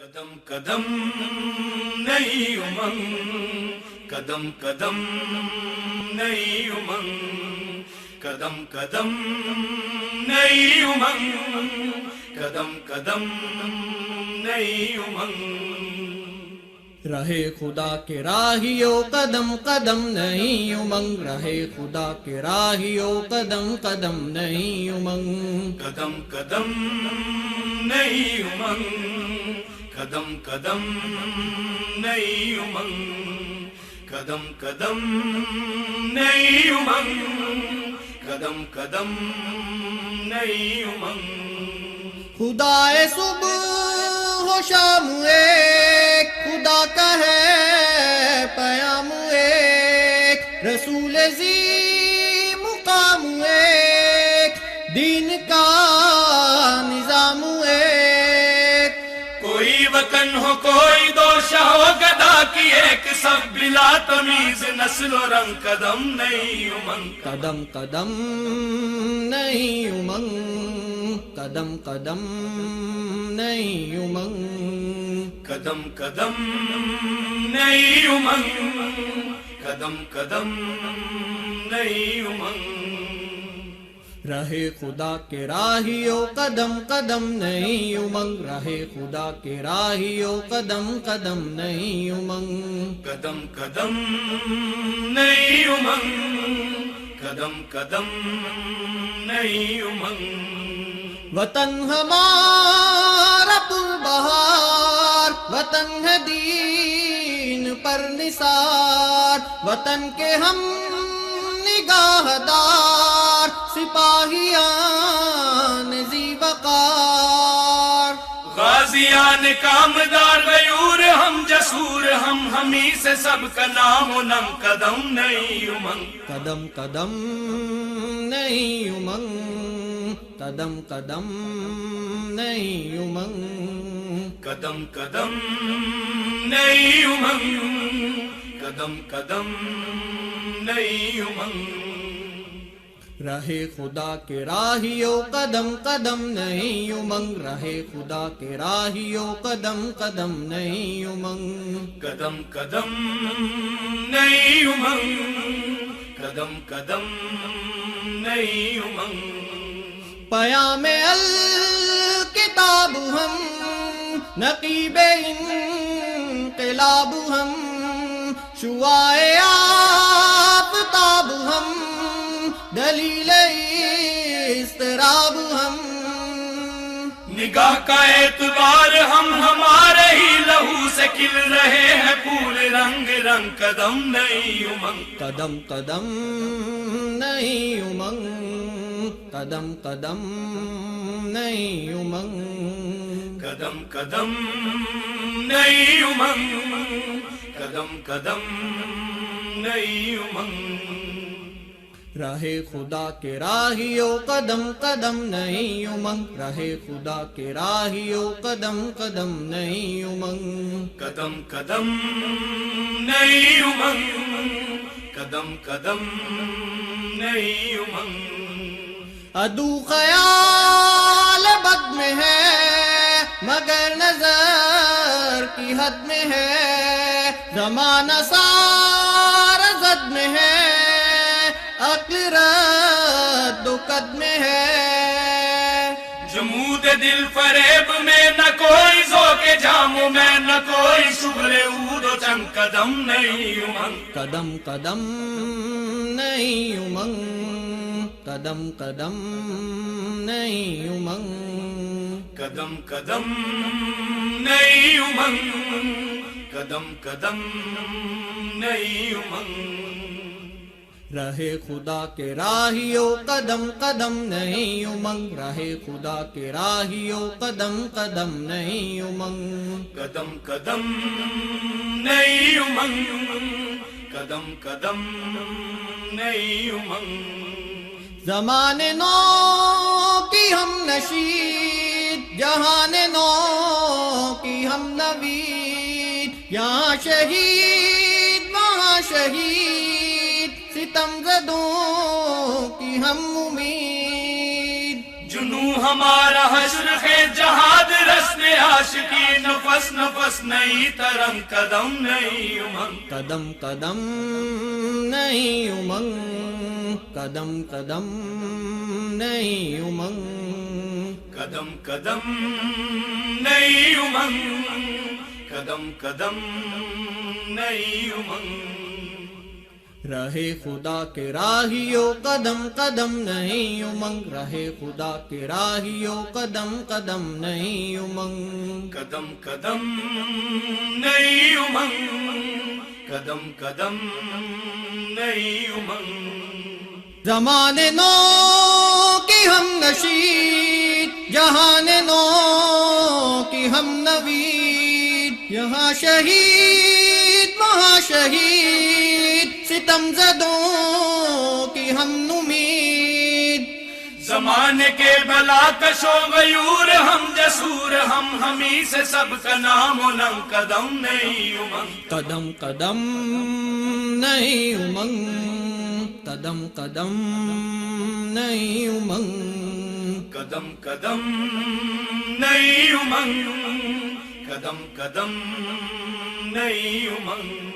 قدم قدم نئی امنگ، قدم قدم نئی امنگ، قدم قدم نئی امنگ، قدم قدم نئی امنگ۔ رہے خدا کے راہیوں قدم قدم نئی امنگ، رہے خدا کے راہیوں قدم قدم نئی امنگ، قدم قدم نئی امنگ، قدم قدم نئی امنگ، قدم قدم نئی امنگ، قدم قدم نئی امنگ۔ خدائے صبح و شام ایک، خدا کا ہے پیام ایک، رسول ذی مقام ایک، دین کا نظام ایک۔ کوئی وطن ہو کوئی دوشہ ہو گدا کی ایک، سب بلا تمیز نسل و رنگ، قدم نئی امنگ، قدم قدم نئی امنگ، قدم قدم نئی امنگ، قدم قدم نئی امنگ، قدم قدم نئی امنگ۔ رہے خدا کے راہیوں قدم قدم نئی امنگ، رہے خدا کے راہیوں قدم قدم نئی امنگ، قدم قدم نئی امنگ، قدم قدم نئی امنگ۔ وطن ہمارا پربہار، وطن ہے دین پر نثار، وطن کے ہم نگاہدار، سپاہیان ذی وقار۔ غازیان کامدار غیور ہم جسور، ہم ہمیں سے سب کا نام و نم، قدم نئی امنگ، قدم قدم نئی امنگ، قدم قدم نئی امنگ، قدم قدم نئی امنگ، قدم قدم نئی امنگ۔ رہے خدا کے راہیوں قدم قدم نئی امنگ، رہے خدا کے راہیوں قدم قدم نئی امنگ، قدم قدم نئی امنگ، قدم قدم نئی امنگ۔ پیام الکتاب ہم، نقیب انقلاب ہم، شعاع آفتاب ہم، دلیل اضطراب ہم۔ نگاہ کا اعتبار ہم، ہمارے ہی لہو سے کھل رہے ہیں پھول رنگ رنگ، قدم نئی امنگ، قدم قدم نئی امنگ، قدم قدم نئی امنگ، قدم قدم نئی امنگ، قدم قدم نئی امنگ۔ رہے خدا کے راہیوں قدم قدم نئی امنگ، رہے خدا کے راہیوں قدم قدم نئی امنگ، قدم قدم نئی امنگ، قدم قدم نئی امنگ۔ عدو خیال بد میں ہے مگر نظر کی حد میں ہے، زمانہ سارا زد میں ہے، عقل رد و قد میں ہے۔ جمود دل فریب میں نہ کوئی ذوق جام میں، نہ کوئی شغل عود و چنگ، قدم نئی امنگ، قدم قدم نئی امنگ، قدم قدم نئی امنگ، قدم قدم نئی امنگ، قدم قدم نئی امنگ۔ رہے خدا کے راہیوں قدم قدم نئی امنگ، رہے خدا کے راہیوں قدم قدم نئی امنگ، قدم قدم نئی امنگ، قدم قدم نئی امنگ۔ زمان نو کی ہم نشید، جہان نو کی ہم نوید، یہاں شہید وہاں شہید، ستم زدوں کی ہم امید۔ جنوں ہمارا حشر ہے جہاد رسم عاشقی، نفس نہ بس نئی ترنگ قدم نئی امنگ قدم قدم نئی امنگ قدم قدم نئی امنگ قدم قدم نئی امنگ قدم قدم نئی امنگ رہے خدا کے راہیوں قدم قدم نئی امنگ رہے خدا کے راہیوں قدم قدم نئی امنگ قدم قدم نئی امنگ قدم قدم نئی امنگ زمانے نو کی ہم نشید جہان نو کی ہم نوید یہاں شہید وہاں شہید ستم زدوں کی ہم نمید زمانے کے بلا کشو غیور ہم جسور ہم ہی سے سب کا نام علم قدم نئی امنگ قدم قدم نئی امنگ قدم قدم نئی امنگ قدم قدم نئی امنگ قدم قدم نئی امنگ